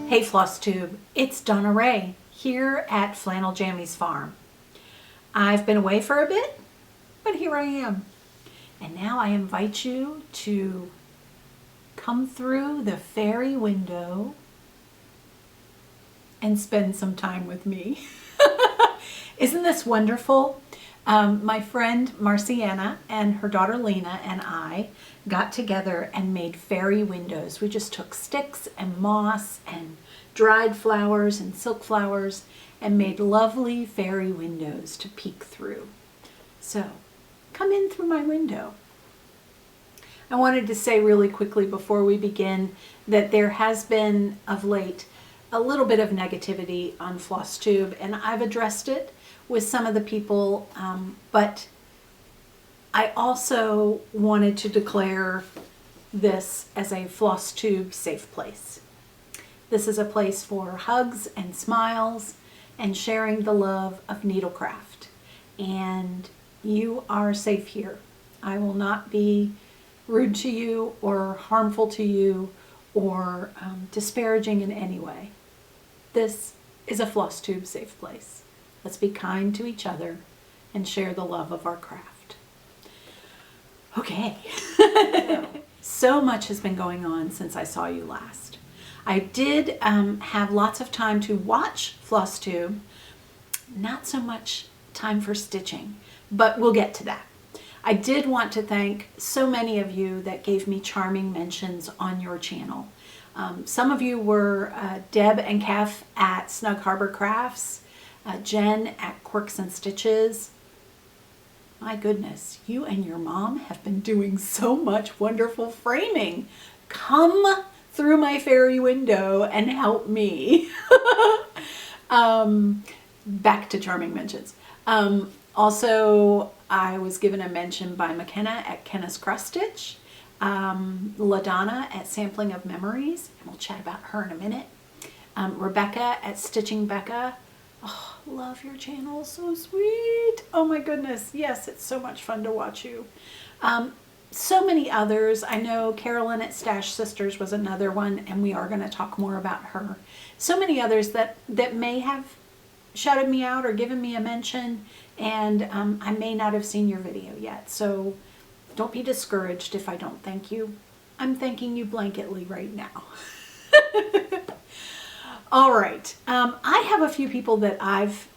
Hey FlossTube, it's Donna Ray here at Flannel Jammies Farm. I've been away for a bit, but here I am. And now I invite you to come through the fairy window and spend some time with me. Isn't this wonderful? My friend Marciana and her daughter Lena and I got together and made fairy windows. We just took sticks and moss and dried flowers and silk flowers and made lovely fairy windows to peek through. So come in through my window. I wanted to say really quickly before we begin that there has been of late a little bit of negativity on FlossTube, and I've addressed it with some of the people, but I also wanted to declare this as a FlossTube safe place. This is a place for hugs and smiles and sharing the love of needlecraft, and you are safe here. I will not be rude to you or harmful to you or disparaging in any way. This is a FlossTube safe place. Let's be kind to each other and share the love of our craft. Okay. So much has been going on since I saw you last. I did have lots of time to watch FlossTube, not so much time for stitching, but we'll get to that. I did want to thank so many of you that gave me charming mentions on your channel. Some of you were Deb and Kef at Snug Harbor Crafts, Jen at Quirks and Stitches. My goodness, you and your mom have been doing so much wonderful framing. Come through my fairy window and help me. Back to charming mentions. Also, I was given a mention by McKenna at Kenna's Cross Stitch, LaDonna at Sampling of Memories, and we'll chat about her in a minute. Rebecca at Stitching Becca. Oh, love your channel, so sweet. Oh my goodness, yes, it's so much fun to watch you. So many others. I know Carolyn at Stash Sisters was another one, and we are going to talk more about her. So many others that may have shouted me out or given me a mention, and I may not have seen your video yet. So don't be discouraged if I don't thank you. I'm thanking you blanketly right now. All right. I have a few people that I've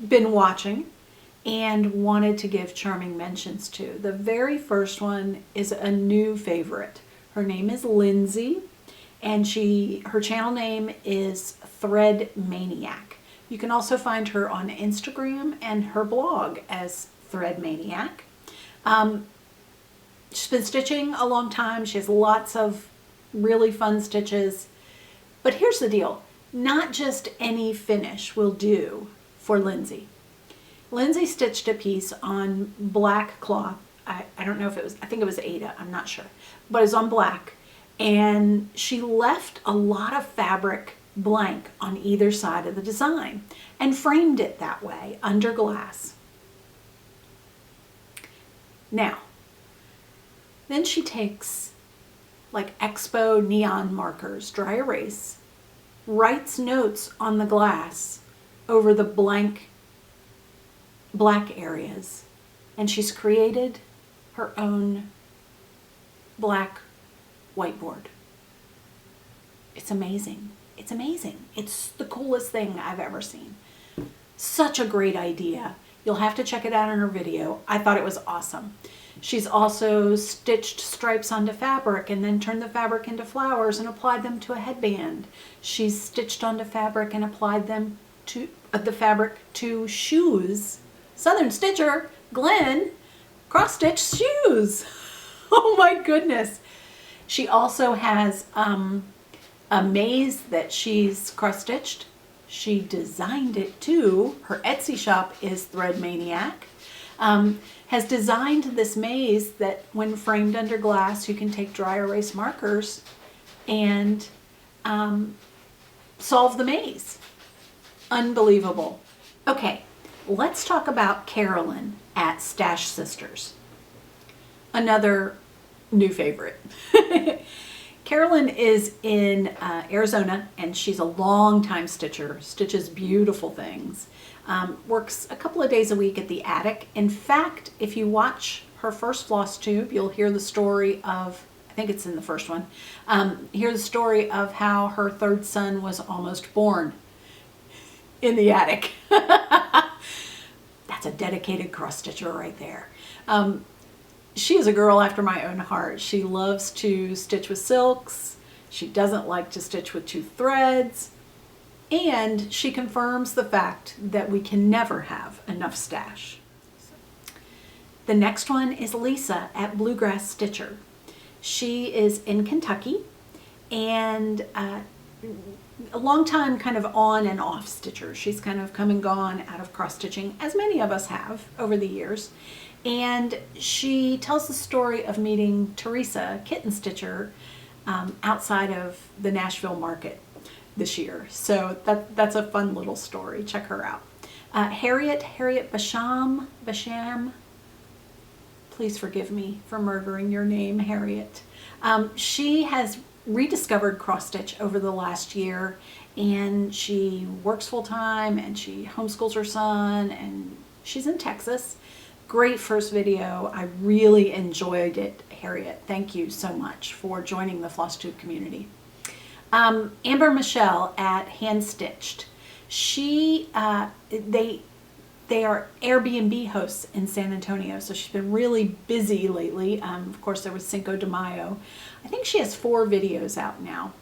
been watching and wanted to give charming mentions to. The very first one is a new favorite. Her name is Lindsay, and her channel name is Thread Maniac. You can also find her on Instagram and her blog as Thread Maniac. She's been stitching a long time. She has lots of really fun stitches. But here's the deal. Not just any finish will do for Lindsay. Lindsay stitched a piece on black cloth. I don't know if it was, I think it was Ada, I'm not sure. But it's on black. And she left a lot of fabric blank on either side of the design and framed it that way under glass. Now, then she takes like Expo neon markers, dry erase, writes notes on the glass over the blank black areas, and she's created her own black whiteboard. It's amazing. It's amazing. It's the coolest thing I've ever seen. Such a great idea. You'll have to check it out in her video. I thought it was awesome. She's also stitched stripes onto fabric and then turned the fabric into flowers and applied them to a headband. She's stitched onto fabric and applied them to the fabric to shoes. Southern Stitcher, Glenn, cross stitch shoes. Oh my goodness. She also has a maze that she's cross stitched. She designed it too. Her Etsy shop is Thread Maniac. Has designed this maze that when framed under glass, you can take dry erase markers and solve the maze. Unbelievable. Okay, let's talk about Carolyn at Stash Sisters. Another new favorite. Carolyn is in Arizona, and she's a long-time stitcher, stitches beautiful things. Works a couple of days a week at the attic. In fact, if you watch her first floss tube, you'll hear the story of, I think it's in the first one, hear the story of how her third son was almost born in the attic. That's a dedicated cross stitcher right there. She is a girl after my own heart. She loves to stitch with silks. She doesn't like to stitch with 2 threads. And she confirms the fact that we can never have enough stash. The next one is Lisa at Bluegrass Stitcher. She is in Kentucky and a long time kind of on and off stitcher. She's kind of come and gone out of cross stitching, as many of us have over the years. And she tells the story of meeting Teresa, kitten stitcher, outside of the Nashville market this year. So that's a fun little story. Check her out. Harriet Basham, please forgive me for murdering your name, Harriet. She has rediscovered cross stitch over the last year, and she works full time and she homeschools her son, and she's in Texas. Great first video. I really enjoyed it, Harriet. Thank you so much for joining the FlossTube community. Amber Michelle at Hand Stitched. They are Airbnb hosts in San Antonio, so she's been really busy lately. Of course, there was Cinco de Mayo. I think she has 4 videos out now.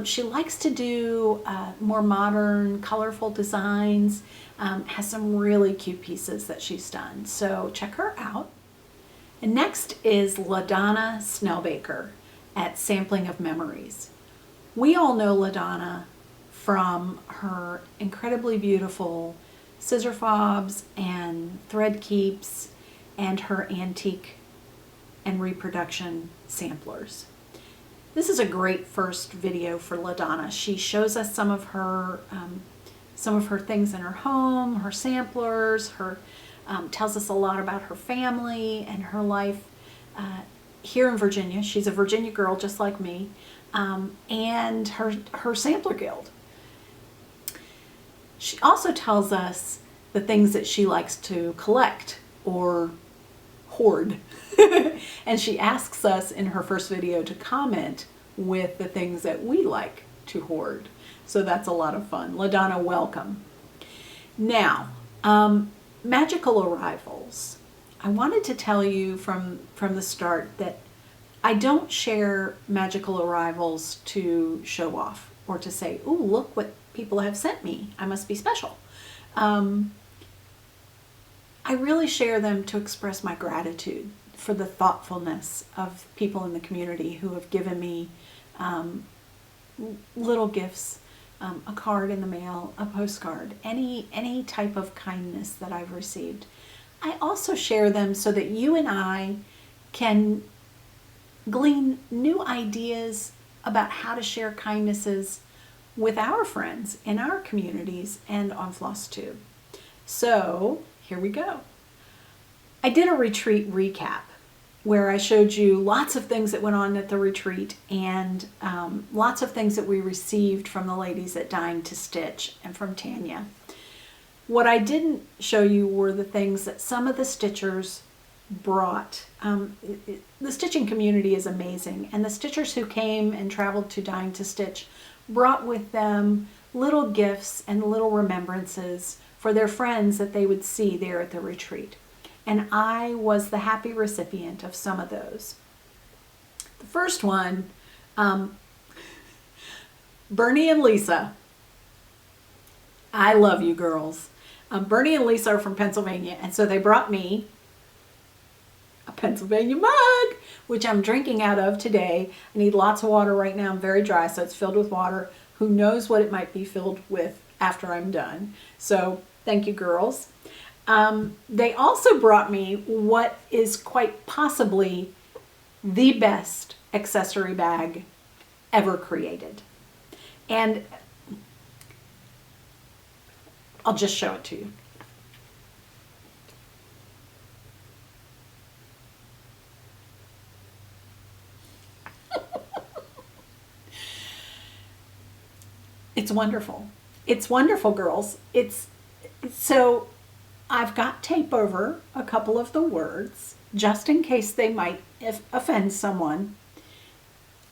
She likes to do more modern, colorful designs, has some really cute pieces that she's done, so check her out. And next is LaDonna Snellbaker at Sampling of Memories. We all know LaDonna from her incredibly beautiful scissor fobs and thread keeps and her antique and reproduction samplers. This is a great first video for LaDonna. She shows us some of her things in her home, her samplers, tells us a lot about her family and her life here in Virginia. She's a Virginia girl just like me, and her sampler guild. She also tells us the things that she likes to collect or hoard. And she asks us in her first video to comment with the things that we like to hoard. So that's a lot of fun. LaDonna, welcome. Now, magical arrivals. I wanted to tell you from the start that I don't share magical arrivals to show off or to say, ooh, look what people have sent me. I must be special. I really share them to express my gratitude for the thoughtfulness of people in the community who have given me little gifts, a card in the mail, a postcard, any type of kindness that I've received. I also share them so that you and I can glean new ideas about how to share kindnesses with our friends in our communities and on FlossTube. So here we go. I did a retreat recap where I showed you lots of things that went on at the retreat and lots of things that we received from the ladies at Dying to Stitch and from Tanya. What I didn't show you were the things that some of the stitchers brought. The stitching community is amazing, and the stitchers who came and traveled to Dying to Stitch brought with them little gifts and little remembrances for their friends that they would see there at the retreat. And I was the happy recipient of some of those. The first one, Bernie and Lisa. I love you girls. Bernie and Lisa are from Pennsylvania, and so they brought me a Pennsylvania mug, which I'm drinking out of today. I need lots of water right now. I'm very dry, so it's filled with water. Who knows what it might be filled with after I'm done. So thank you, girls. They also brought me what is quite possibly the best accessory bag ever created. And I'll just show it to you. It's wonderful. It's wonderful, girls. So I've got tape over a couple of the words just in case they might offend someone.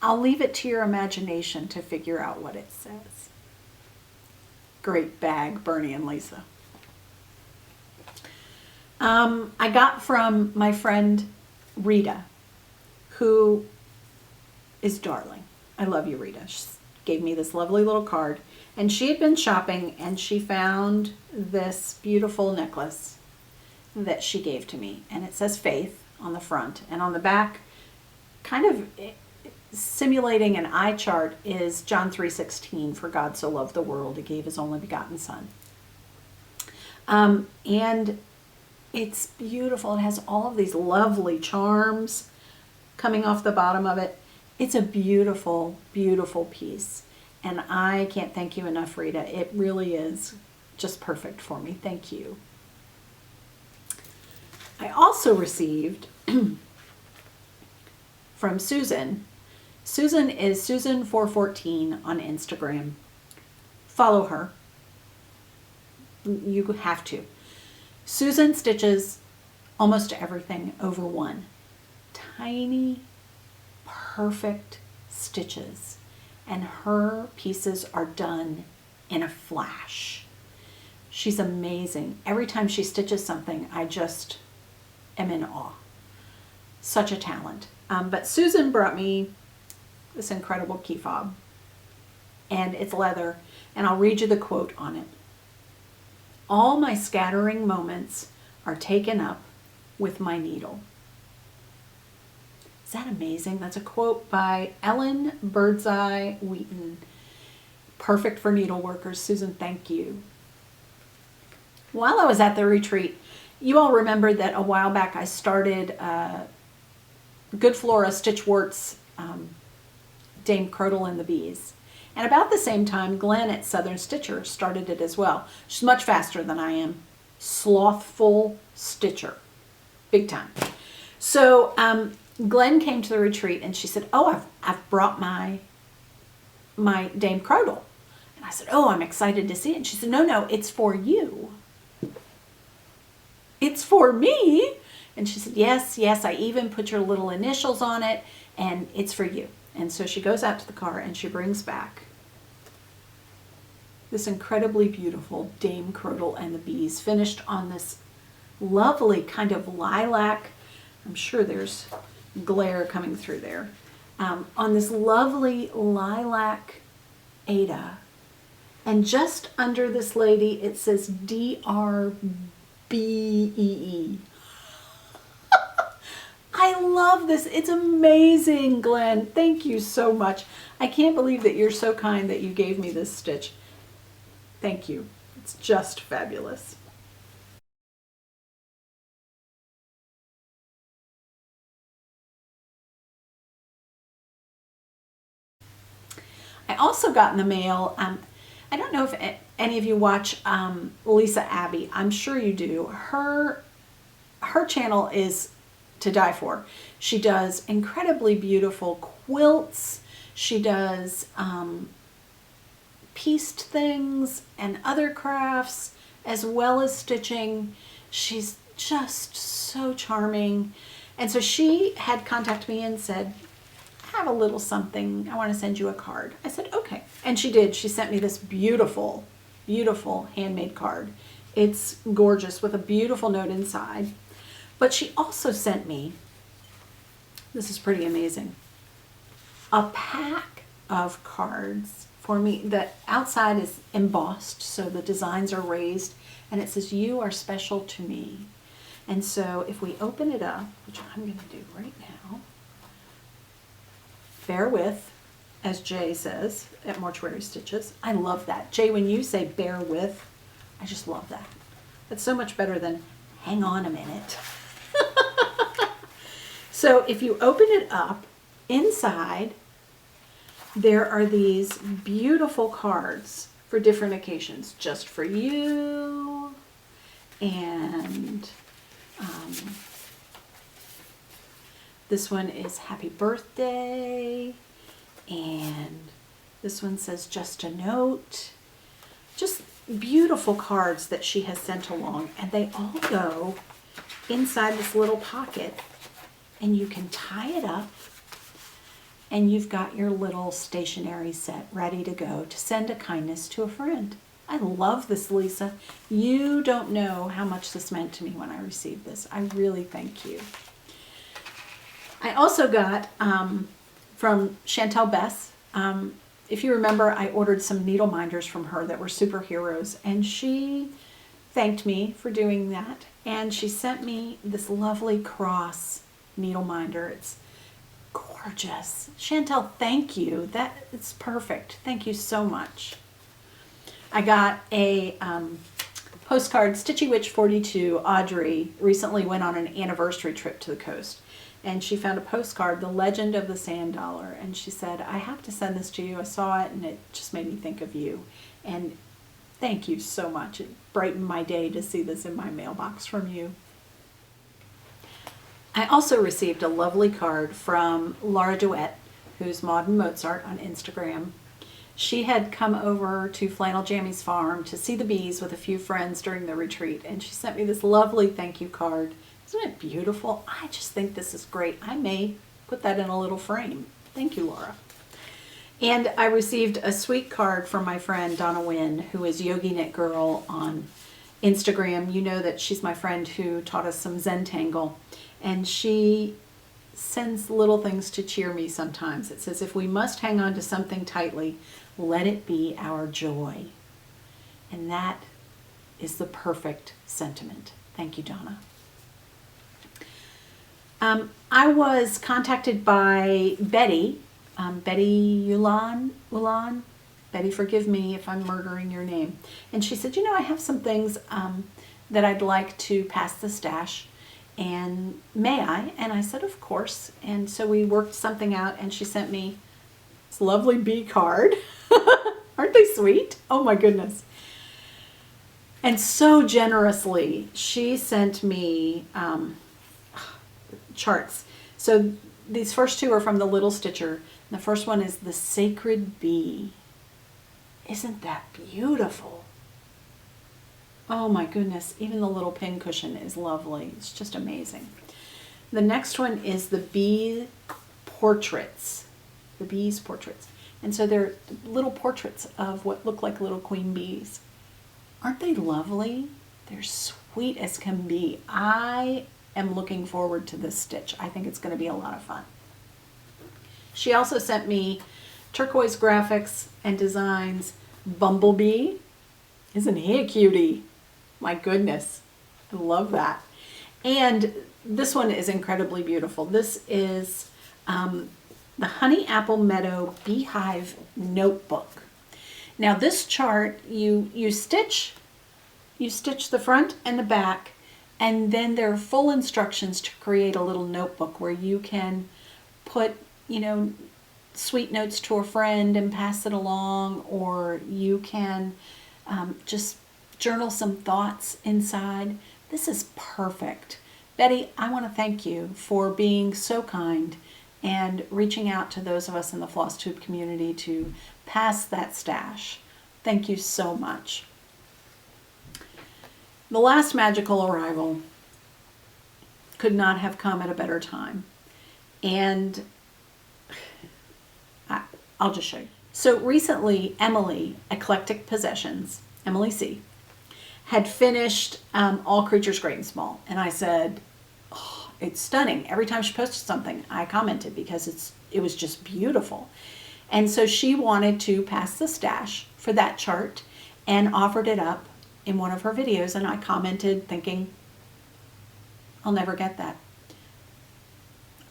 I'll leave it to your imagination to figure out what it says. Great bag, Bernie and Lisa. I got from my friend Rita, who is darling. I love you, Rita. She gave me this lovely little card. And she had been shopping and she found this beautiful necklace that she gave to me. And it says Faith on the front. And on the back, kind of simulating an eye chart, is John 3:16, for God so loved the world, he gave his only begotten son. And it's beautiful. It has all of these lovely charms coming off the bottom of it. It's a beautiful, beautiful piece. And I can't thank you enough, Rita. It really is just perfect for me. Thank you. I also received from Susan. Susan is Susan414 on Instagram. Follow her. You have to. Susan stitches almost everything over one. Tiny, perfect stitches. And her pieces are done in a flash. She's amazing. Every time she stitches something, I just am in awe. Such a talent. But Susan brought me this incredible key fob. And it's leather. And I'll read you the quote on it. All my scattering moments are taken up with my needle. Is that amazing? That's a quote by Ellen Birdseye Wheaton. Perfect for needle workers. Susan, thank you. While I was at the retreat, you all remember that a while back I started Good Flora Stitchwort's Dame Crotal and the Bees. And about the same time, Glenn at Southern Stitcher started it as well. She's much faster than I am. Slothful stitcher. Big time. So Glenn came to the retreat and she said, oh, I've brought my Dame Crotal. And I said, oh, I'm excited to see it. And she said, no, it's for you. It's for me? And she said, yes, I even put your little initials on it, and it's for you. And so she goes out to the car and she brings back this incredibly beautiful Dame Crotal and the Bees, finished on this lovely kind of lilac, I'm sure there's glare coming through there, on this lovely lilac Ada. And just under this lady, it says DRBEE. I love this. It's amazing, Glenn. Thank you so much. I can't believe that you're so kind that you gave me this stitch. Thank you. It's just fabulous. I also got in the mail, I don't know if any of you watch Lisa Abbey. I'm sure you do. Her channel is to die for. She does incredibly beautiful quilts. She does pieced things and other crafts, as well as stitching. She's just so charming. And so she had contacted me and said, I have a little something. I want to send you a card. I said, okay. And she did. She sent me this beautiful, beautiful handmade card. It's gorgeous with a beautiful note inside. But she also sent me, this is pretty amazing, a pack of cards for me. The outside is embossed, so the designs are raised, and it says, you are special to me. And so if we open it up, which I'm going to do right now, bear with, as Jay says at Mortuary Stitches. I love that. Jay, when you say bear with, I just love that. That's so much better than hang on a minute. So if you open it up, inside there are these beautiful cards for different occasions, just for you, and this one is happy birthday, and This one says just a note. Just beautiful cards that she has sent along, and they all go inside this little pocket, and you can tie it up, and you've got your little stationery set ready to go to send a kindness to a friend. I love this, Lisa. You don't know how much this meant to me when I received this. I really thank you. I also got from Chantel Bess. If you remember, I ordered some needle minders from her that were superheroes, and she thanked me for doing that. And she sent me this lovely cross needle minder. It's gorgeous. Chantel, thank you. It's perfect. Thank you so much. I got a postcard. Stitchy Witch 42, Audrey, recently went on an anniversary trip to the coast. And she found a postcard, The Legend of the Sand Dollar. And she said, I have to send this to you. I saw it and it just made me think of you. And thank you so much. It brightened my day to see this in my mailbox from you. I also received a lovely card from Laura Duet, who's Maud and Mozart on Instagram. She had come over to Flannel Jammies farm to see the bees with a few friends during the retreat. And she sent me this lovely thank you card. Isn't it beautiful? I just think this is great. I may put that in a little frame. Thank you, Laura. And I received a sweet card from my friend Donna Wynn, who is Yogi Knit Girl on Instagram. You know that she's my friend who taught us some Zentangle. And she sends little things to cheer me sometimes. It says, if we must hang on to something tightly, let it be our joy. And that is the perfect sentiment. Thank you, Donna. I was contacted by Betty, Betty Ulan. Betty, forgive me if I'm murdering your name. And she said, you know, I have some things that I'd like to pass the stash, and may I? And I said, of course. And so we worked something out, and she sent me this lovely bee card. Aren't they sweet? Oh my goodness. And so generously, she sent me charts. So these first two are from the Little Stitcher. The first one is the Sacred Bee. Isn't that beautiful? Oh my goodness, even the little pin cushion is lovely. It's just amazing. The next one is the bee portraits. The bees portraits. And so they're little portraits of what look like little queen bees. Aren't they lovely? They're sweet as can be. I am looking forward to this stitch. I think it's going to be a lot of fun. She also sent me turquoise graphics and designs. Bumblebee. Isn't he a cutie? My goodness. I love that. And this one is incredibly beautiful. This is the Honey Apple Meadow Beehive Notebook. Now this chart, you stitch the front and the back, and then there are full instructions to create a little notebook where you can put, you know, sweet notes to a friend and pass it along, or you can just journal some thoughts inside. This is perfect. Betty, I want to thank you for being so kind and reaching out to those of us in the FlossTube community to pass that stash. Thank you so much. The last magical arrival could not have come at a better time. And I'll just show you. So recently, Emily, Eclectic Possessions, Emily C., had finished All Creatures Great and Small. And I said, oh, it's stunning. Every time she posted something, I commented because it was just beautiful. And so she wanted to pass the stash for that chart and offered it up in one of her videos. And I commented thinking, I'll never get that.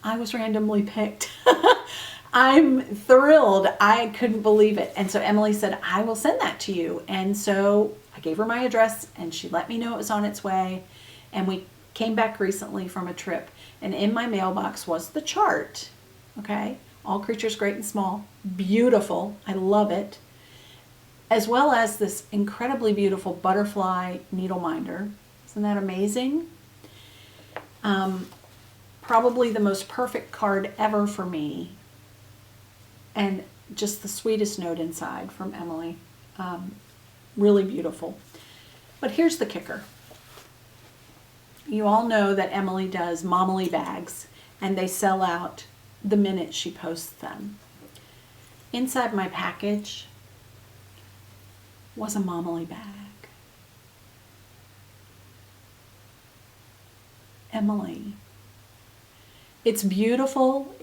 I was randomly picked. I'm thrilled. I couldn't believe it. And so Emily said, I will send that to you. And so I gave her my address and she let me know it was on its way. And we came back recently from a trip, and in my mailbox was the chart. Okay. All Creatures Great and Small. Beautiful. I love it. As well as this incredibly beautiful butterfly needle minder. Isn't that amazing? Probably the most perfect card ever for me. And just the sweetest note inside from Emily. Really beautiful. But here's the kicker. You all know that Emily does Momily bags, and they sell out the minute she posts them. Inside my package was a Momily bag. Emily. It's beautiful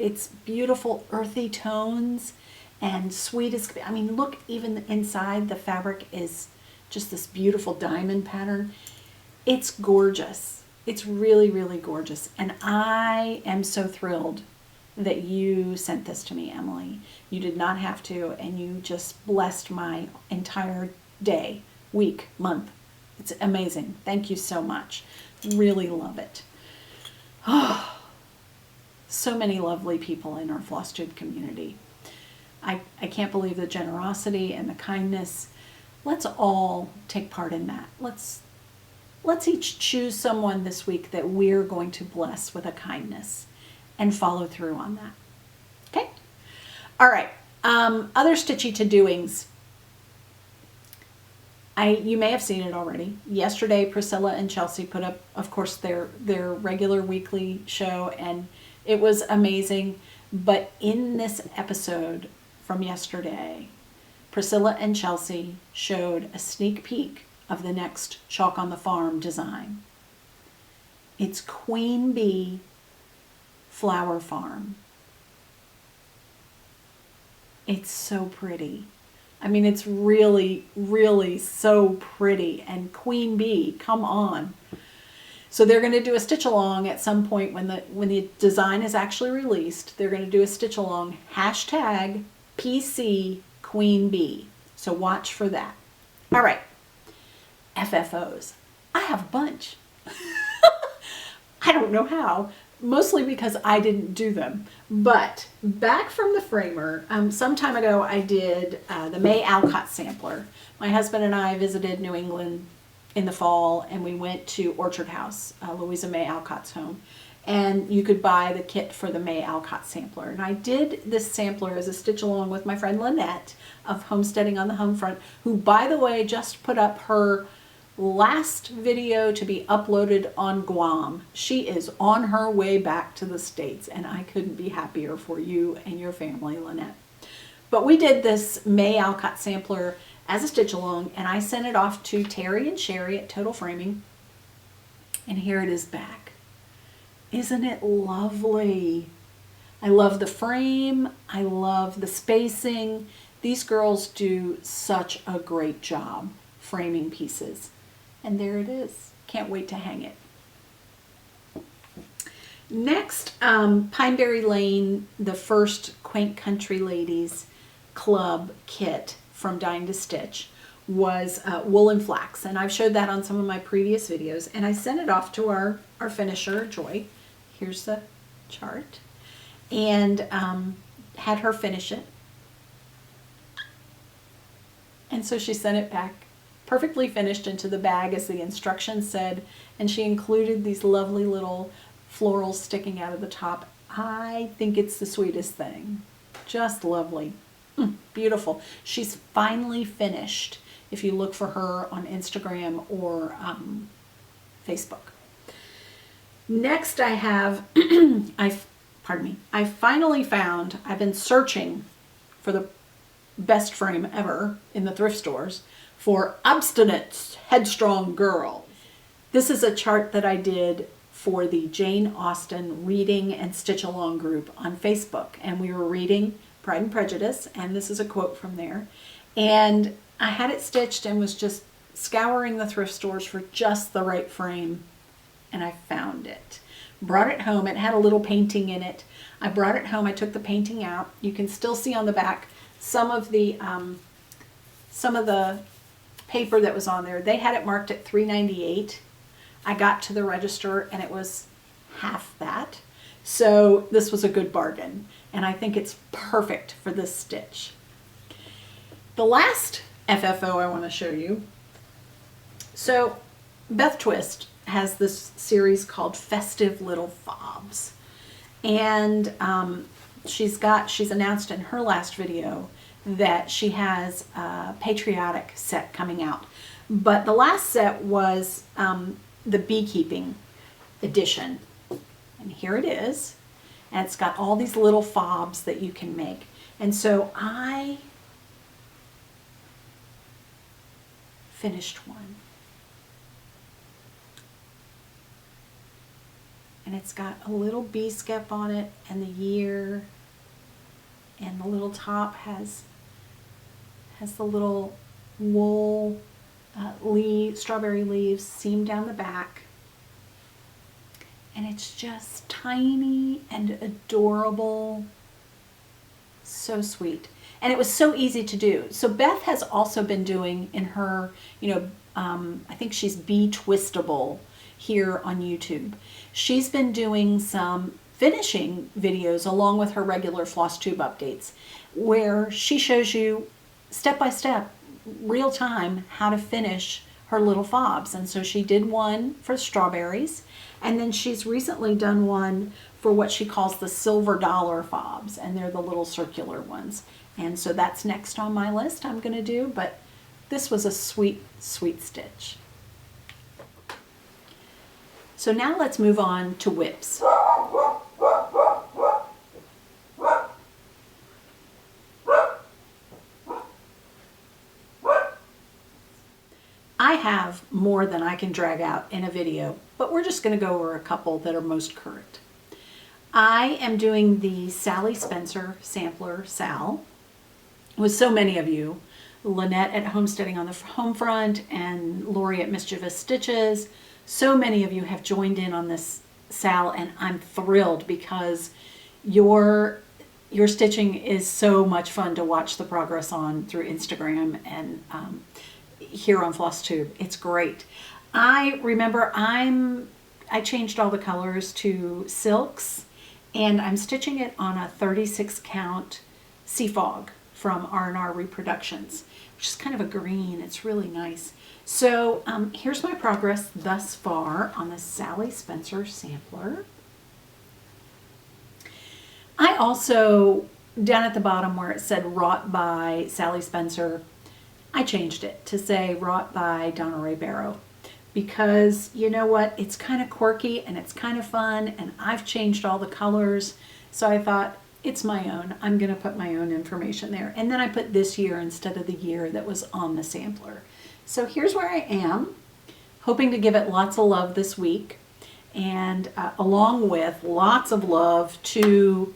earthy tones and sweet as, I mean, look, even inside the fabric is just this beautiful diamond pattern. It's gorgeous. It's really, really gorgeous. And I am so thrilled that you sent this to me, Emily. You did not have to, and you just blessed my entire day, week, month. It's amazing. Thank you so much. Really love it. Oh, so many lovely people in our FlossTube community. I can't believe the generosity and the kindness. Let's all take part in that. Let's each choose someone this week that we're going to bless with a kindness and follow through on that. Okay? All right. Other stitchy to-doings. You may have seen it already. Yesterday, Priscilla and Chelsea put up, of course, their regular weekly show, and it was amazing. But in this episode from yesterday, Priscilla and Chelsea showed a sneak peek of the next Chalk on the Farm design. It's Queen Bee Flower Farm. It's so pretty. I mean, it's really, really so pretty. And Queen Bee, come on. So they're going to do a stitch along at some point when the design is actually released. They're going to do a stitch along hashtag PC Queen Bee. So watch for that. All right. FFOs. I have a bunch. I don't know how. Mostly because I didn't do them. But back from the framer, some time ago I did the May Alcott sampler. My husband and I visited New England in the fall, and we went to Orchard House, Louisa May Alcott's home. And you could buy the kit for the May Alcott sampler. And I did this sampler as a stitch along with my friend Lynette of Homesteading on the Home Front, who, by the way, just put up her last video to be uploaded on Guam. She is on her way back to the States, and I couldn't be happier for you and your family, Lynette. But we did this May Alcott sampler as a stitch along, and I sent it off to Terry and Sherry at Total Framing, and here it is back. Isn't it lovely? I love the frame. I love the spacing. These girls do such a great job framing pieces. And there it is. Can't wait to hang it. Next, Pineberry Lane, the first Quaint Country Ladies Club kit from Dying to Stitch, was wool and flax. And I've showed that on some of my previous videos. And I sent it off to our finisher, Joy. Here's the chart. And had her finish it. And so she sent it back perfectly finished into the bag as the instructions said, and she included these lovely little florals sticking out of the top. I think it's the sweetest thing. Just lovely. Beautiful. She's finally finished if you look for her on Instagram or Facebook. Next I have, I finally found, I've been searching for the best frame ever in the thrift stores for Obstinate Headstrong Girl. This is a chart that I did for the Jane Austen Reading and Stitch Along group on Facebook. And we were reading Pride and Prejudice, and this is a quote from there. And I had it stitched and was just scouring the thrift stores for just the right frame. And I found it. Brought it home. It had a little painting in it. I brought it home. I took the painting out. You can still see on the back some of the paper that was on there. They had it marked at $3.98. I got to the register and it was half that. So this was a good bargain. And I think it's perfect for this stitch. The last FFO I want to show you. So Beth Twist has this series called Festive Little Fobs. And she's announced in her last video that she has a patriotic set coming out. But the last set was the beekeeping edition. And here it is. And it's got all these little fobs that you can make. And so I finished one. And it's got a little bee skep on it and the year. And the little top has the little wool strawberry leaves seamed down the back. And it's just tiny and adorable. So sweet. And it was so easy to do. So Beth has also been doing in her, I think she's Bee Twistable here on YouTube. She's been doing some finishing videos along with her regular FlossTube updates where she shows you step by step, real time, how to finish her little fobs. And so she did one for strawberries, and then she's recently done one for what she calls the silver dollar fobs, and they're the little circular ones. And so that's next on my list I'm going to do, but this was a sweet, sweet stitch. So now let's move on to whips. I have more than I can drag out in a video, but we're just going to go over a couple that are most current. I am doing the Sally Spencer sampler, Sal, with so many of you. Lynette at Homesteading on the Home Front and Lori at Mischievous Stitches. So many of you have joined in on this, Sal, and I'm thrilled because your stitching is so much fun to watch the progress on through Instagram and here on FlossTube. It's great. I remember I changed all the colors to silks, and I'm stitching it on a 36 count Sea Fog from R&R Reproductions, which is kind of a green. It's really nice. So here's my progress thus far on the Sally Spencer sampler. I also, down at the bottom where it said wrought by Sally Spencer, I changed it to say wrought by Donna Ray Barrow, because you know what, it's kind of quirky and it's kind of fun, and I've changed all the colors, so I thought it's my own. I'm going to put my own information there. And then I put this year instead of the year that was on the sampler. So here's where I am, hoping to give it lots of love this week, and along with lots of love to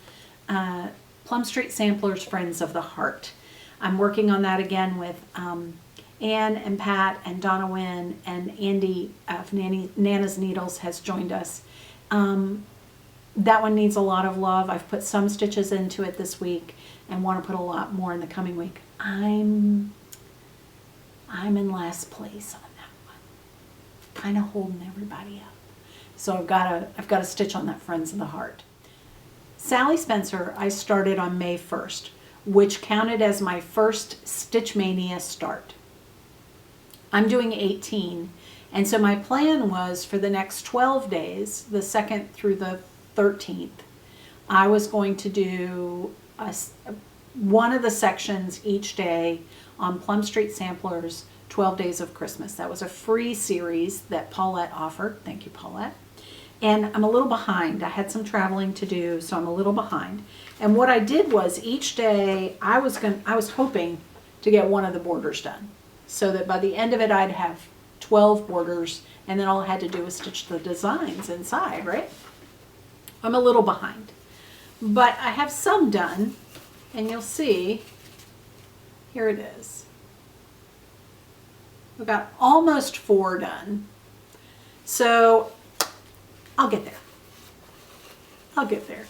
Plum Street Samplers Friends of the Heart. I'm working on that again with Ann and Pat and Donna Wynn, and Andy of Nana's Needles has joined us. That one needs a lot of love. I've put some stitches into it this week and want to put a lot more in the coming week. I'm in last place on that one, kind of holding everybody up. So I've got to stitch on that Friends of the Heart. Sally Spencer I started on May 1st, which counted as my first Stitch Mania start. I'm doing 18, and so my plan was for the next 12 days, the 2nd through the 13th, I was going to do one of the sections each day on Plum Street Samplers 12 Days of Christmas. That was a free series that Paulette offered. Thank you, Paulette. And I'm a little behind. I had some traveling to do, so I'm a little behind. And what I did was each day I was hoping to get one of the borders done, so that by the end of it I'd have 12 borders, and then all I had to do was stitch the designs inside, right? I'm a little behind, but I have some done, and you'll see, here it is. We've got almost 4 done, so I'll get there. I'll get there.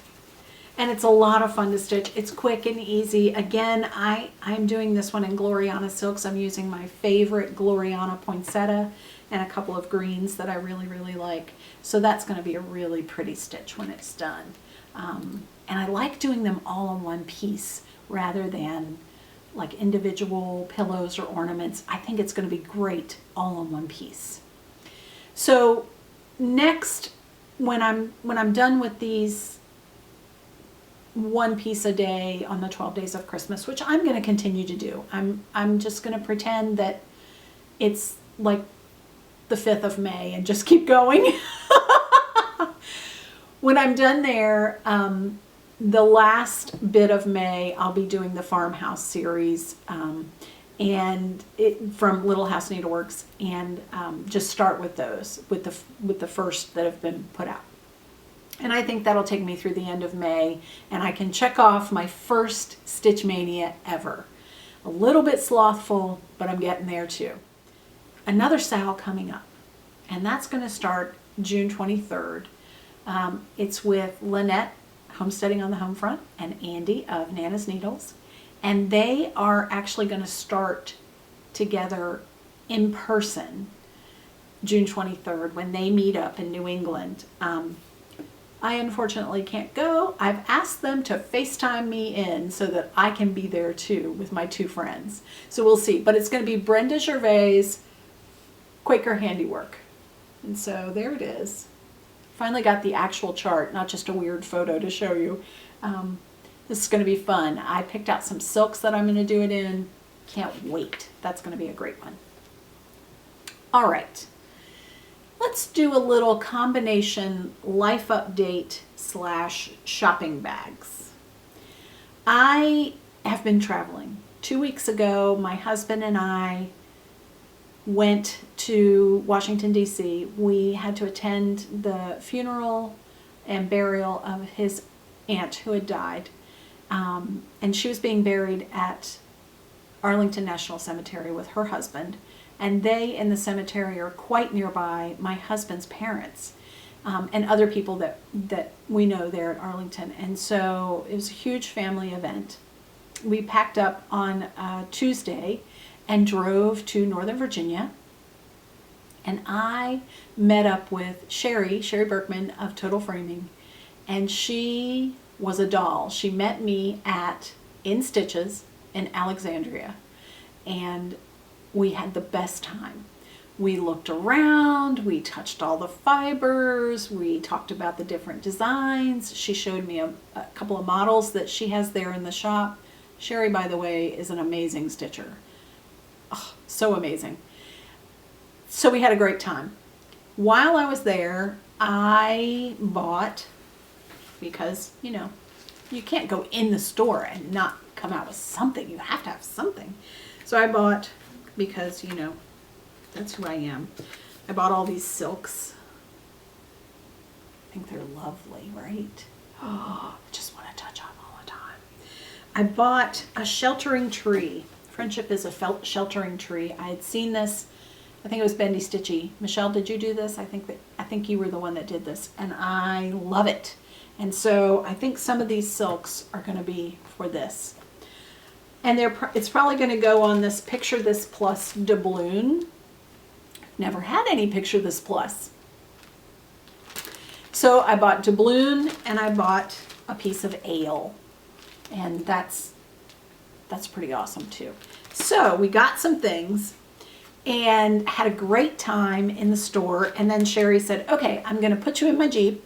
And it's a lot of fun to stitch. It's quick and easy. Again, I'm doing this one in Gloriana silks. I'm using my favorite Gloriana poinsettia and a couple of greens that I really, really like. So that's going to be a really pretty stitch when it's done. And I like doing them all in one piece rather than like individual pillows or ornaments. I think it's going to be great all in one piece. So next, when I'm done with these one piece a day on the 12 days of Christmas, which I'm going to continue to do. I'm just going to pretend that it's like the 5th of May and just keep going. When I'm done there, the last bit of May, I'll be doing the farmhouse series, and from Little House Needleworks, and just start with those, with the first that have been put out. And I think that'll take me through the end of May, and I can check off my first Stitch Mania ever. A little bit slothful, but I'm getting there too. Another sale coming up, and that's going to start June 23rd. It's with Lynette, Homesteading on the Homefront, and Andy of Nana's Needles. And they are actually going to start together in person June 23rd when they meet up in New England. I unfortunately can't go. I've asked them to FaceTime me in so that I can be there too with my 2 friends. So we'll see. But it's going to be Brenda Gervais' Quaker Handiwork. And so there it is. Finally got the actual chart, not just a weird photo to show you. This is going to be fun. I picked out some silks that I'm going to do it in. Can't wait. That's going to be a great one. All right. Let's do a little combination life update / shopping bags. I have been traveling. 2 weeks ago, my husband and I went to Washington, D.C. We had to attend the funeral and burial of his aunt who had died. And she was being buried at Arlington National Cemetery with her husband. And they in the cemetery are quite nearby my husband's parents, and other people that we know there at Arlington. And so it was a huge family event. We packed up on Tuesday and drove to Northern Virginia. And I met up with Sherry Berkman of Total Framing, and she was a doll. She met me at In Stitches in Alexandria, and we had the best time. We looked around, we touched all the fibers, we talked about the different designs. She showed me a couple of models that she has there in the shop. Sherry, by the way, is an amazing stitcher. Oh, so amazing. So we had a great time. While I was there, I bought, because, you know, you can't go in the store and not come out with something. You have to have something. So I bought, because, you know, that's who I am. I bought all these silks. I think they're lovely, right? Oh, I just want to touch them all the time. I bought a sheltering tree. Friendship is a sheltering tree. I had seen this. I think it was Bendy Stitchy. Michelle, did you do this? I think you were the one that did this, and I love it. And so I think some of these silks are going to be for this. And it's probably going to go on this Picture This Plus doubloon. Never had any Picture This Plus. So I bought doubloon, and I bought a piece of ale. And that's pretty awesome too. So we got some things and had a great time in the store. And then Sherry said, okay, I'm going to put you in my Jeep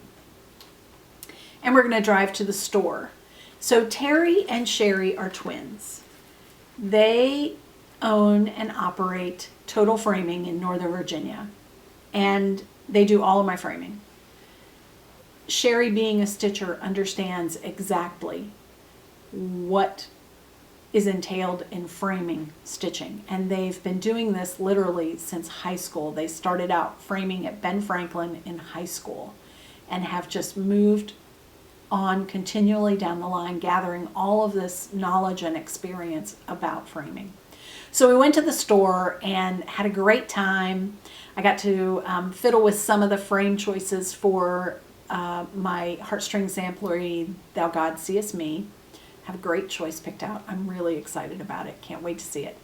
and we're going to drive to the store. So Terry and Sherry are twins. They own and operate Total Framing in Northern Virginia, and they do all of my framing. Sherry, being a stitcher, understands exactly what is entailed in framing stitching, and they've been doing this literally since high school. They started out framing at Ben Franklin in high school and have just moved on continually down the line, gathering all of this knowledge and experience about framing. So we went to the store and had a great time. I got to fiddle with some of the frame choices for my Heartstring Samplery, Thou God Seest Me. Have a great choice picked out. I'm really excited about it. Can't wait to see it.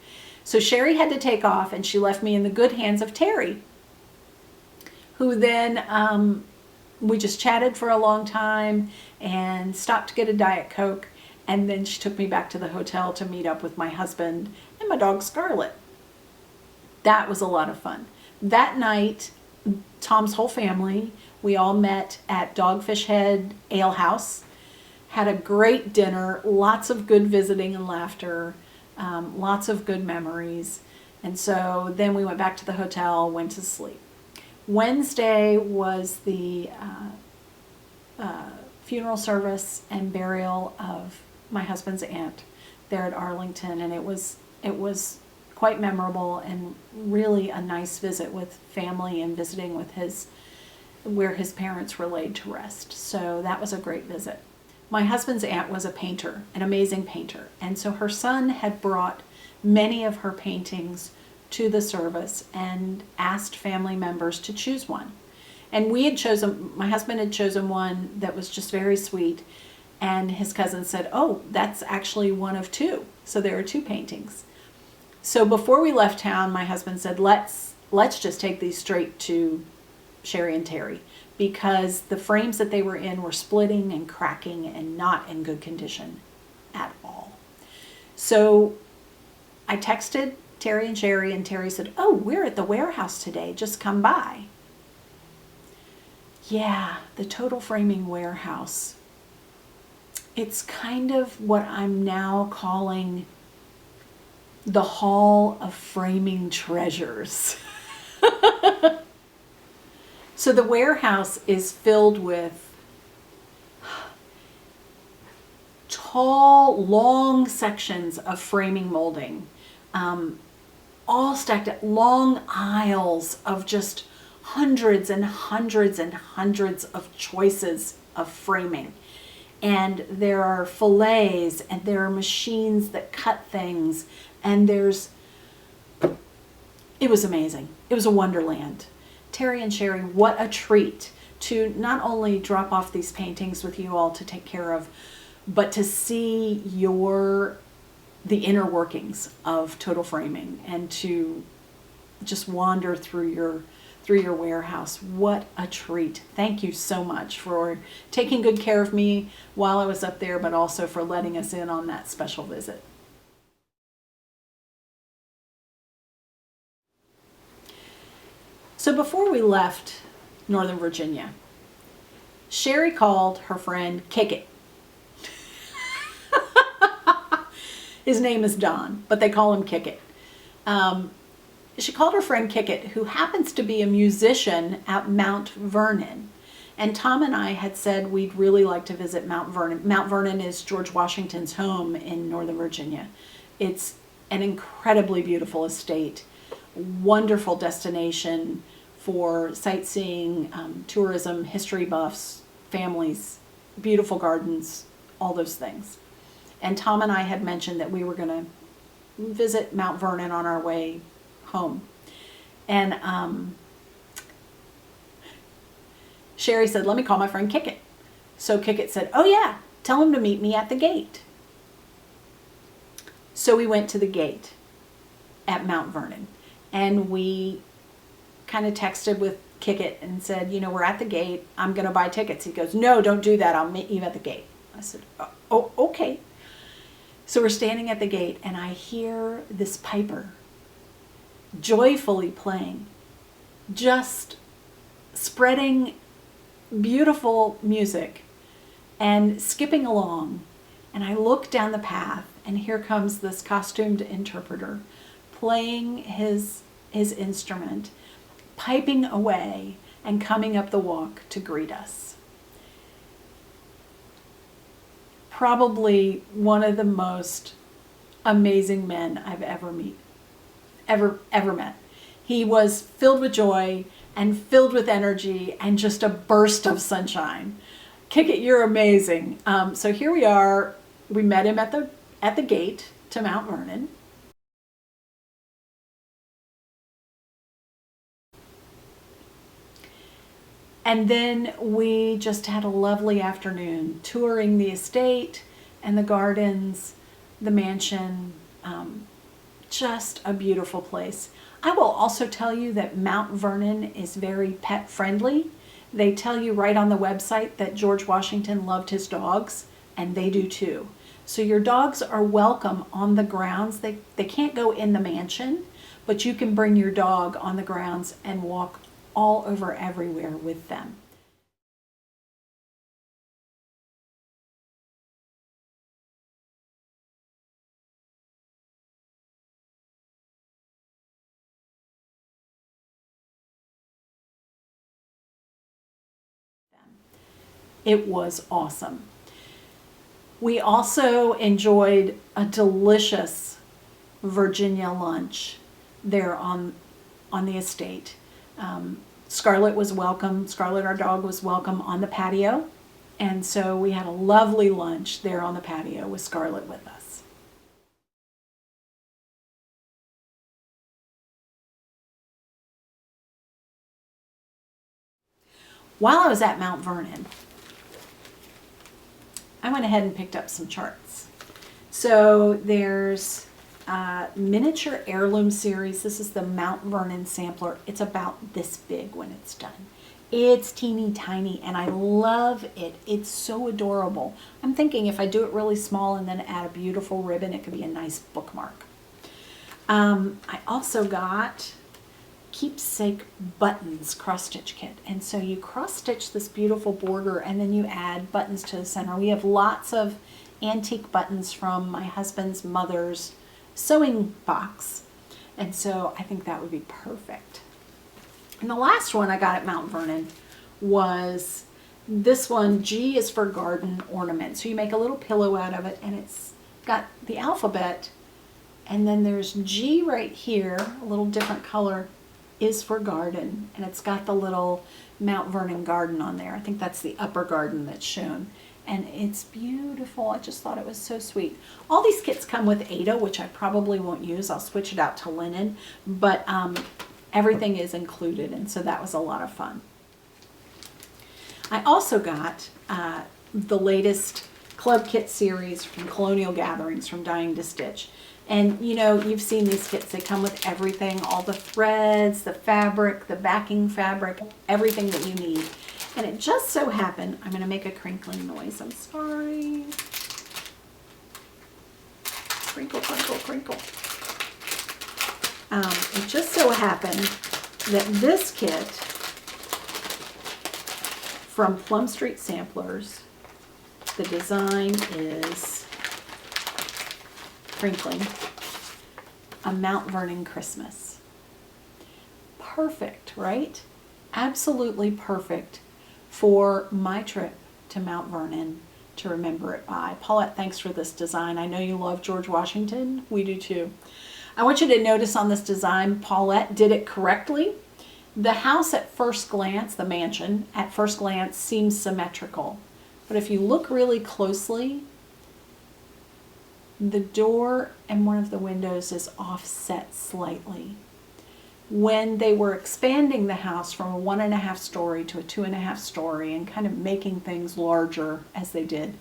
So Sherry had to take off, and she left me in the good hands of Terry, who then we just chatted for a long time and stopped to get a Diet Coke, and then she took me back to the hotel to meet up with my husband and my dog Scarlett. That was a lot of fun. That night, Tom's whole family, we all met at Dogfish Head Ale House, had a great dinner, lots of good visiting and laughter, lots of good memories. And so then we went back to the hotel, went to sleep. Wednesday was the funeral service and burial of my husband's aunt there at Arlington, and it was quite memorable and really a nice visit with family and visiting with where his parents were laid to rest. So that was a great visit. My husband's aunt was a painter, an amazing painter, and so her son had brought many of her paintings to the service and asked family members to choose one. And my husband had chosen one that was just very sweet, and his cousin said, oh, that's actually one of two. So there are two paintings. So before we left town, my husband said, let's just take these straight to Sherry and Terry, because the frames that they were in were splitting and cracking and not in good condition at all. So I texted Terry and Sherry, and Terry said, oh, we're at the warehouse today, just come by. Yeah, the Total Framing Warehouse. It's kind of what I'm now calling the Hall of Framing Treasures. So the warehouse is filled with tall, long sections of framing molding, all stacked up, long aisles of just hundreds and hundreds and hundreds of choices of framing. And there are fillets, and there are machines that cut things, and it was amazing. It was a wonderland. Terry and Sherry, what a treat to not only drop off these paintings with you all to take care of, but to see the inner workings of Total Framing and to just wander through your warehouse. What a treat. Thank you so much for taking good care of me while I was up there, but also for letting us in on that special visit. So before we left Northern Virginia, Sherry called her friend Kick-It. His name is Don, but they call him Kick-It. She called her friend Kick-It, who happens to be a musician at Mount Vernon. And Tom and I had said we'd really like to visit Mount Vernon. Mount Vernon is George Washington's home in Northern Virginia. It's an incredibly beautiful estate, wonderful destination for sightseeing, tourism, history buffs, families, beautiful gardens, all those things. And Tom and I had mentioned that we were going to visit Mount Vernon on our way home. And Sherry said, let me call my friend Kick-It. So Kick-It said, oh yeah, tell him to meet me at the gate. So we went to the gate at Mount Vernon, and we kind of texted with Kick-It and said, we're at the gate. I'm going to buy tickets. He goes, no, don't do that. I'll meet you at the gate. I said, oh, okay. So we're standing at the gate, and I hear this piper joyfully playing, just spreading beautiful music and skipping along. And I look down the path, and here comes this costumed interpreter playing his instrument, piping away and coming up the walk to greet us. Probably one of the most amazing men I've ever met. He was filled with joy and filled with energy and just a burst of sunshine. Kick-It, you're amazing. So here we are. We met him at the gate to Mount Vernon. And then we just had a lovely afternoon touring the estate and the gardens, the mansion. Just a beautiful place. I will also tell you that Mount Vernon is very pet friendly. They tell you right on the website that George Washington loved his dogs, and they do too. So your dogs are welcome on the grounds. They can't go in the mansion, but you can bring your dog on the grounds and walk all over everywhere with them. It was awesome. We also enjoyed a delicious Virginia lunch there on the estate. Scarlett was welcome. Scarlett, our dog, was welcome on the patio. And so we had a lovely lunch there on the patio with Scarlett with us. While I was at Mount Vernon, I went ahead and picked up some charts. So there's a miniature heirloom series. This is the Mount Vernon sampler. It's about this big when it's done. It's teeny tiny and I love it. It's so adorable. I'm thinking if I do it really small and then add a beautiful ribbon, it could be a nice bookmark. I also got keepsake buttons cross-stitch kit, and so you cross-stitch this beautiful border and then you add buttons to the center. We have lots of antique buttons from my husband's mother's sewing box, and so I think that would be perfect. And the last one I got at Mount Vernon was this one. G is for garden ornament, so you make a little pillow out of it and it's got the alphabet, and then there's G right here, a little different color, is for garden, and it's got the little Mount Vernon garden on there. I think that's the upper garden that's shown, and it's beautiful. I just thought it was so sweet. All these kits come with Ada, which I probably won't use. I'll switch it out to linen, but everything is included, and so that was a lot of fun. I also got the latest club kit series from Colonial Gatherings from Dying to Stitch. And you know, you've seen these kits. They come with everything, all the threads, the fabric, the backing fabric, everything that you need. And it just so happened, I'm going to make a crinkling noise. I'm sorry. Crinkle, crinkle, crinkle. It just so happened that this kit from Plum Street Samplers, the design is crinkling, a Mount Vernon Christmas. Perfect, right? Absolutely perfect for my trip to Mount Vernon to remember it by. Paulette, thanks for this design. I know you love George Washington. We do too. I want you to notice on this design, Paulette did it correctly. The house at first glance, the mansion at first glance, seems symmetrical. But if you look really closely, the door and one of the windows is offset slightly. When they were expanding the house from a 1.5 story to a 2.5 story and kind of making things larger as they did,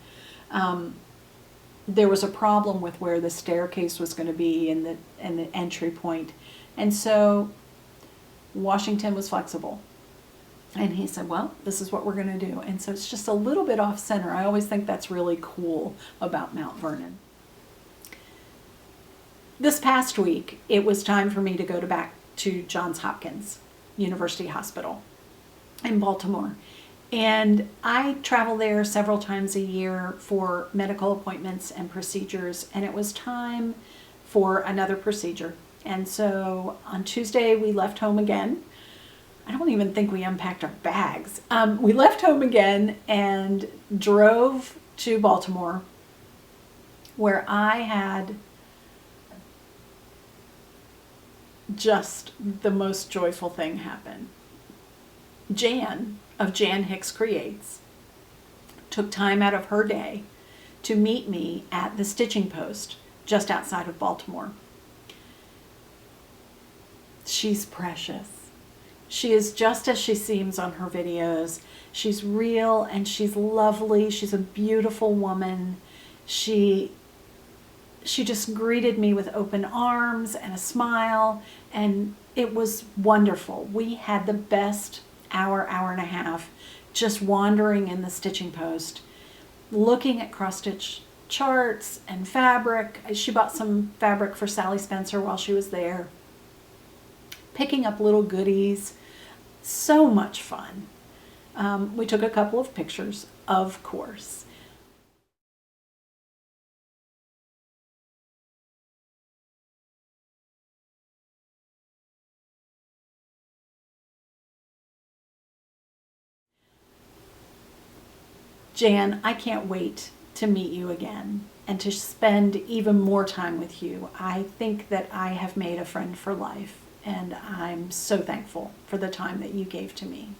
there was a problem with where the staircase was going to be and the entry point. And so Washington was flexible. And he said, well, this is what we're going to do. And so it's just a little bit off center. I always think that's really cool about Mount Vernon. This past week, it was time for me to go back to Johns Hopkins University Hospital in Baltimore. And I travel there several times a year for medical appointments and procedures, and it was time for another procedure. And so on Tuesday, we left home again. I don't even think we unpacked our bags. We left home again and drove to Baltimore, where I had just the most joyful thing happen. Jan of Jan Hicks Creates took time out of her day to meet me at the stitching post just outside of Baltimore. She's precious. She is just as she seems on her videos. She's real and she's lovely. She's a beautiful woman. She just greeted me with open arms and a smile, and it was wonderful. We had the best hour and a half just wandering in the stitching post, looking at cross-stitch charts and fabric. She bought some fabric for Sally Spencer while she was there, picking up little goodies. So much fun. We took a couple of pictures, of course. Jan, I can't wait to meet you again and to spend even more time with you. I think that I have made a friend for life, and I'm so thankful for the time that you gave to me.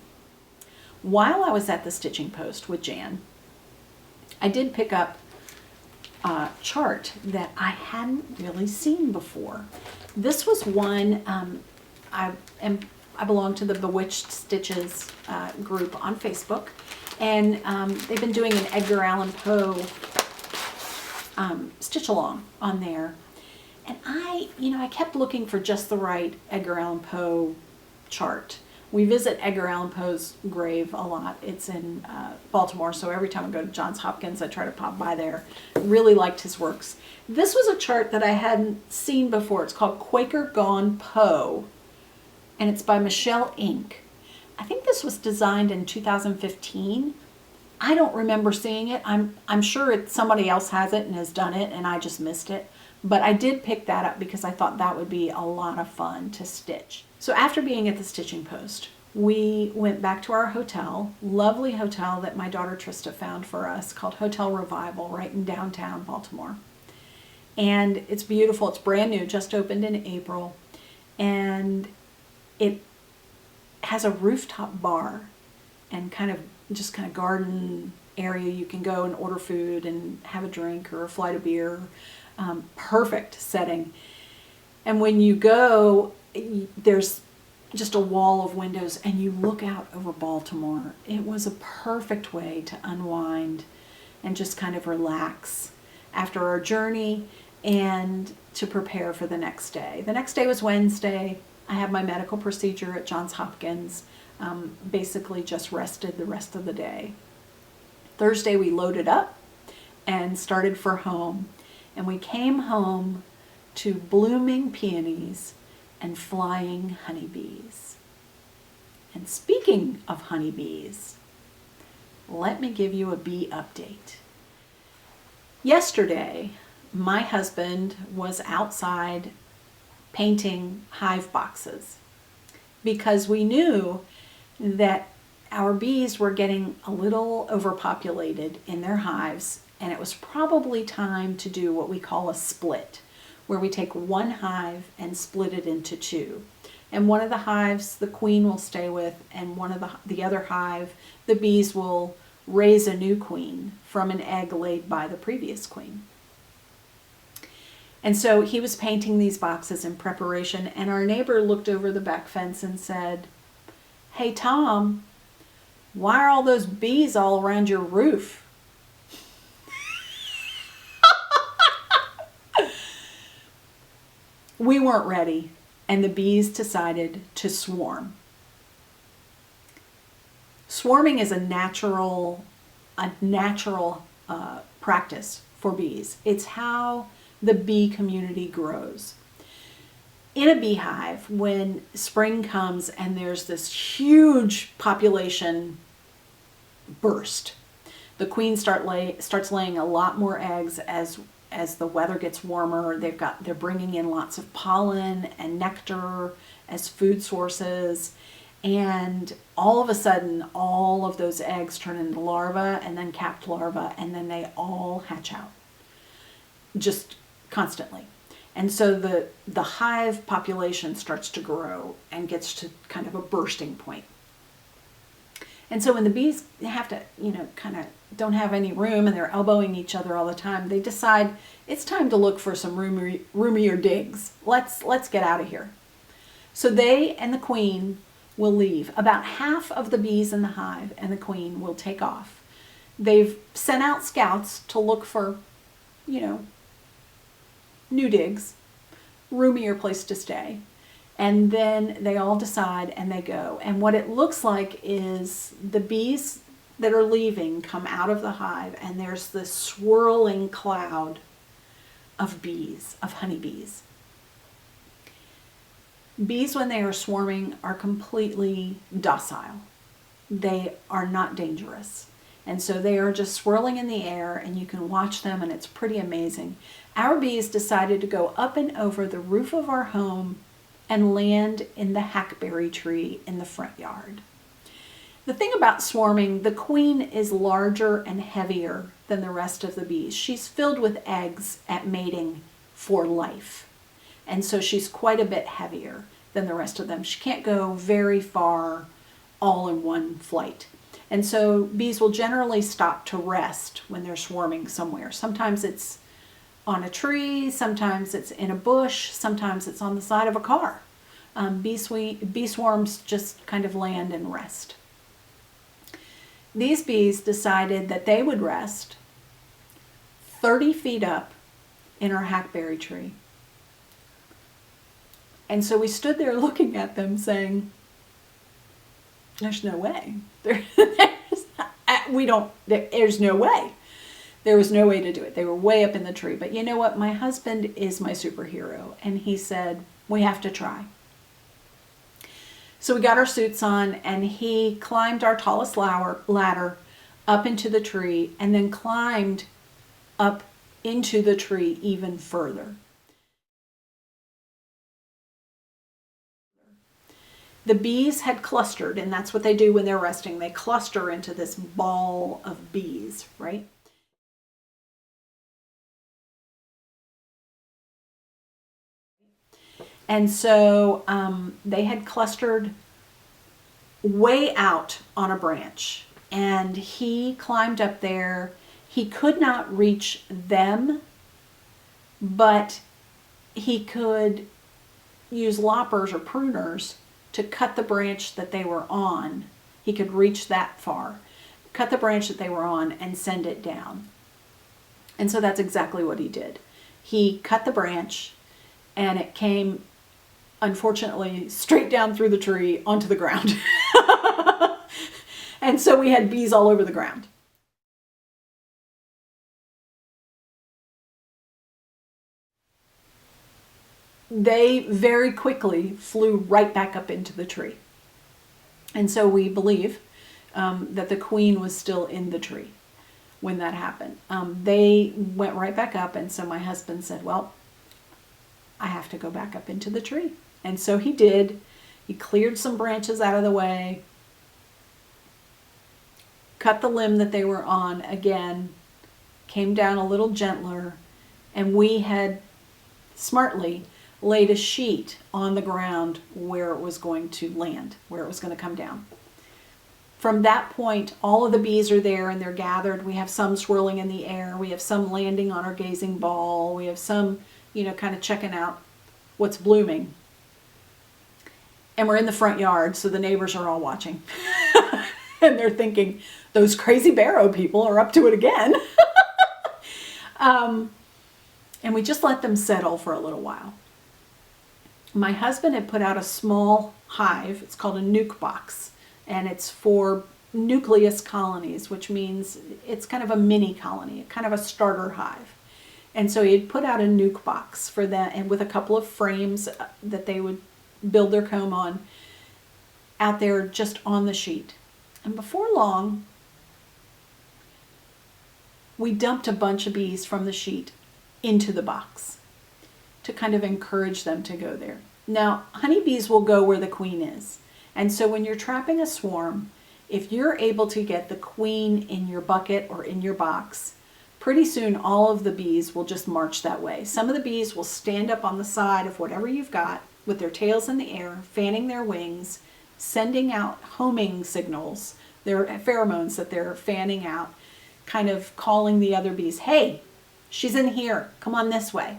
While I was at the stitching post with Jan, I did pick up a chart that I hadn't really seen before. This was one, I belong to the Bewitched Stitches group on Facebook, and they've been doing an Edgar Allan Poe stitch along on there. And I kept looking for just the right Edgar Allan Poe chart. We visit Edgar Allan Poe's grave a lot. It's in Baltimore, so every time I go to Johns Hopkins, I try to pop by there. Really liked his works. This was a chart that I hadn't seen before. It's called Quaker Gone Poe, and it's by Michelle Inc. I think this was designed in 2015. I don't remember seeing it. I'm sure somebody else has it and has done it, and I just missed it. But I did pick that up because I thought that would be a lot of fun to stitch. So after being at the stitching post, we went back to our hotel, lovely hotel that my daughter Trista found for us called Hotel Revival right in downtown Baltimore. And it's beautiful. It's brand new, just opened in April. And it has a rooftop bar and kind of garden area. You can go and order food and have a drink or a flight of beer. Perfect setting. And when you go, there's just a wall of windows and you look out over Baltimore. It was a perfect way to unwind and just kind of relax after our journey and to prepare for the next day. The next day was Wednesday. I had my medical procedure at Johns Hopkins. Basically just rested the rest of the day. Thursday we loaded up and started for home. And we came home to blooming peonies and flying honeybees. And speaking of honeybees, let me give you a bee update. Yesterday, my husband was outside painting hive boxes because we knew that our bees were getting a little overpopulated in their hives, and it was probably time to do what we call a split, where we take one hive and split it into two. And one of the hives the queen will stay with, and one of the other hive, the bees will raise a new queen from an egg laid by the previous queen. And so he was painting these boxes in preparation, and our neighbor looked over the back fence and said, "Hey Tom, why are all those bees all around your roof?" We weren't ready, and the bees decided to swarm. Swarming is a natural practice for bees. It's how the bee community grows. In a beehive, when spring comes and there's this huge population burst, the queen starts laying a lot more eggs as the weather gets warmer. They're bringing in lots of pollen and nectar as food sources, and all of a sudden all of those eggs turn into larvae and then capped larvae, and then they all hatch out just constantly. And so the hive population starts to grow and gets to kind of a bursting point. And so when the bees have to, kind of don't have any room and they're elbowing each other all the time, they decide it's time to look for some roomier digs. Let's get out of here. So they and the queen will leave. About half of the bees in the hive and the queen will take off. They've sent out scouts to look for, new digs, roomier place to stay. And then they all decide and they go. And what it looks like is the bees that are leaving come out of the hive, and there's this swirling cloud of bees, of honeybees. Bees, when they are swarming, are completely docile. They are not dangerous. And so they are just swirling in the air, and you can watch them, and it's pretty amazing. Our bees decided to go up and over the roof of our home and land in the hackberry tree in the front yard. The thing about swarming, the queen is larger and heavier than the rest of the bees. She's filled with eggs at mating for life. And so she's quite a bit heavier than the rest of them. She can't go very far all in one flight. And so bees will generally stop to rest when they're swarming somewhere. Sometimes it's on a tree, sometimes it's in a bush, sometimes it's on the side of a car. Bee swarms just kind of land and rest. These bees decided that they would rest 30 feet up in our hackberry tree. And so we stood there looking at them saying, there's no way. There's no way. There was no way to do it. They were way up in the tree. But you know what? My husband is my superhero. And he said, we have to try. So we got our suits on and he climbed our tallest ladder up into the tree and then climbed up into the tree even further. The bees had clustered, and that's what they do when they're resting. They cluster into this ball of bees, right? And so they had clustered way out on a branch, and he climbed up there. He could not reach them, but he could use loppers or pruners to cut the branch that they were on. He could reach that far, cut the branch that they were on and send it down. And so that's exactly what he did. He cut the branch and it came, unfortunately, straight down through the tree onto the ground. And so we had bees all over the ground. They very quickly flew right back up into the tree. And so we believe that the queen was still in the tree when that happened. They went right back up, and so my husband said, well, I have to go back up into the tree. And so he did. He cleared some branches out of the way, cut the limb that they were on again, came down a little gentler, and we had smartly laid a sheet on the ground where it was going to land, where it was going to come down. From that point, all of the bees are there and they're gathered. We have some swirling in the air. We have some landing on our gazing ball. We have some, kind of checking out what's blooming. And we're in the front yard, so the neighbors are all watching. And they're thinking, those crazy barrow people are up to it again. And we just let them settle for a little while. My husband had put out a small hive. It's called a nuke box, and it's for nucleus colonies, which means it's kind of a mini colony, kind of a starter hive. And so he had put out a nuke box for that, and with a couple of frames that they would build their comb on out there just on the sheet. And before long, we dumped a bunch of bees from the sheet into the box to kind of encourage them to go there. Now, honeybees will go where the queen is. And so when you're trapping a swarm, if you're able to get the queen in your bucket or in your box, pretty soon all of the bees will just march that way. Some of the bees will stand up on the side of whatever you've got with their tails in the air, fanning their wings, sending out homing signals, their pheromones that they're fanning out, kind of calling the other bees, hey, she's in here, come on this way.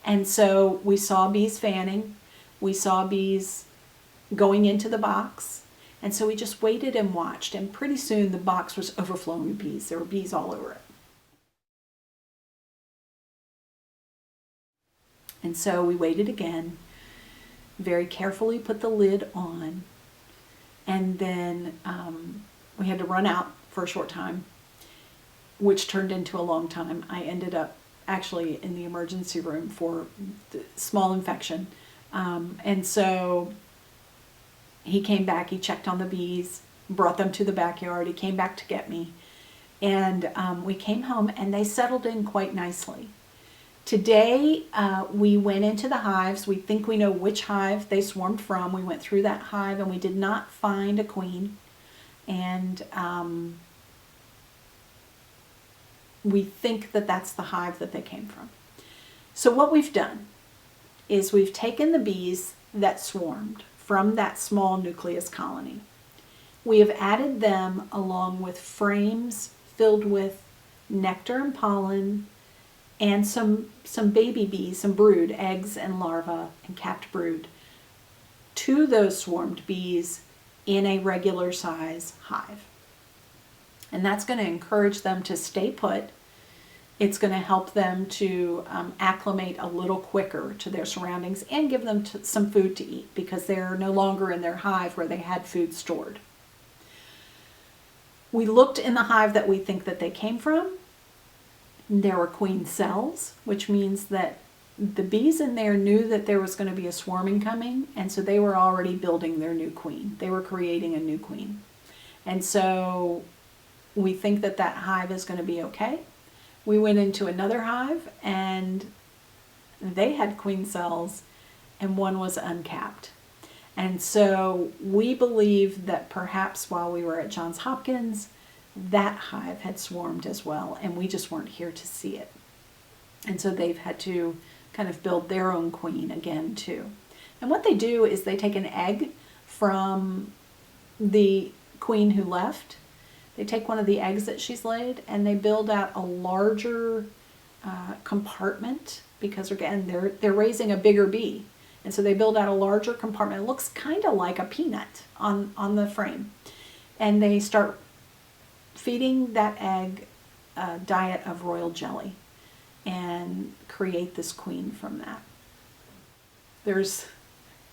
And so we saw bees fanning, we saw bees going into the box, and so we just waited and watched, and pretty soon the box was overflowing with bees. There were bees all over it. And so we waited again, very carefully put the lid on, and then we had to run out for a short time, which turned into a long time. I ended up actually in the emergency room for small infection. And so he came back, he checked on the bees, brought them to the backyard, he came back to get me. And we came home and they settled in quite nicely. Today we went into the hives. We think we know which hive they swarmed from. We went through that hive and we did not find a queen. And we think that that's the hive that they came from. So what we've done is we've taken the bees that swarmed from that small nucleus colony. We have added them along with frames filled with nectar and pollen and some baby bees, some brood, eggs and larvae and capped brood, to those swarmed bees in a regular size hive. And that's going to encourage them to stay put. It's going to help them to acclimate a little quicker to their surroundings and give them some food to eat, because they're no longer in their hive where they had food stored. We looked in the hive that we think that they came from. There were queen cells, which means that the bees in there knew that there was going to be a swarming coming, and so they were already building their new queen. They were creating a new queen. And so we think that that hive is going to be okay. We went into another hive and they had queen cells and one was uncapped. And so we believe that perhaps while we were at Johns Hopkins, that hive had swarmed as well, and we just weren't here to see it. And so they've had to kind of build their own queen again too. And what they do is they take an egg from the queen who left. They take one of the eggs that she's laid and they build out a larger compartment, because again, they're raising a bigger bee. And so they build out a larger compartment. It looks kind of like a peanut on the frame. And they start feeding that egg a diet of royal jelly and create this queen from that. There's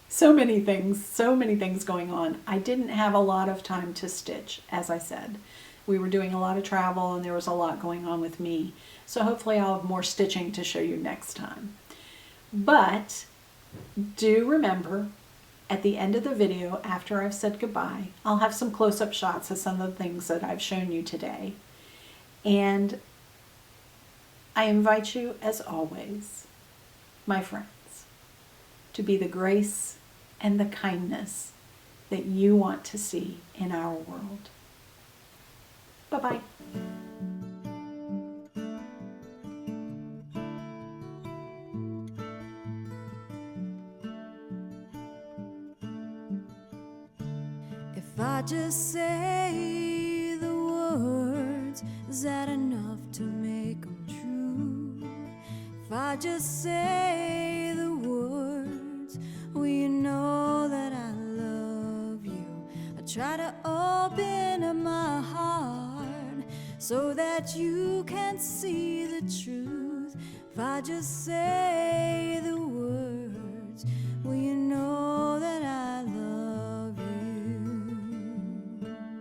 so many things going on. I didn't have a lot of time to stitch, as I said. We were doing a lot of travel and there was a lot going on with me. So hopefully I'll have more stitching to show you next time. But do remember, at the end of the video, after I've said goodbye, I'll have some close-up shots of some of the things that I've shown you today. And I invite you, as always, my friends, to be the grace and the kindness that you want to see in our world. Bye-bye. If I just say the words, is that enough to make them true? If I just say the words, well, you know that I love you. I try to open up my heart so that you can see the truth. If I just say the words, well, you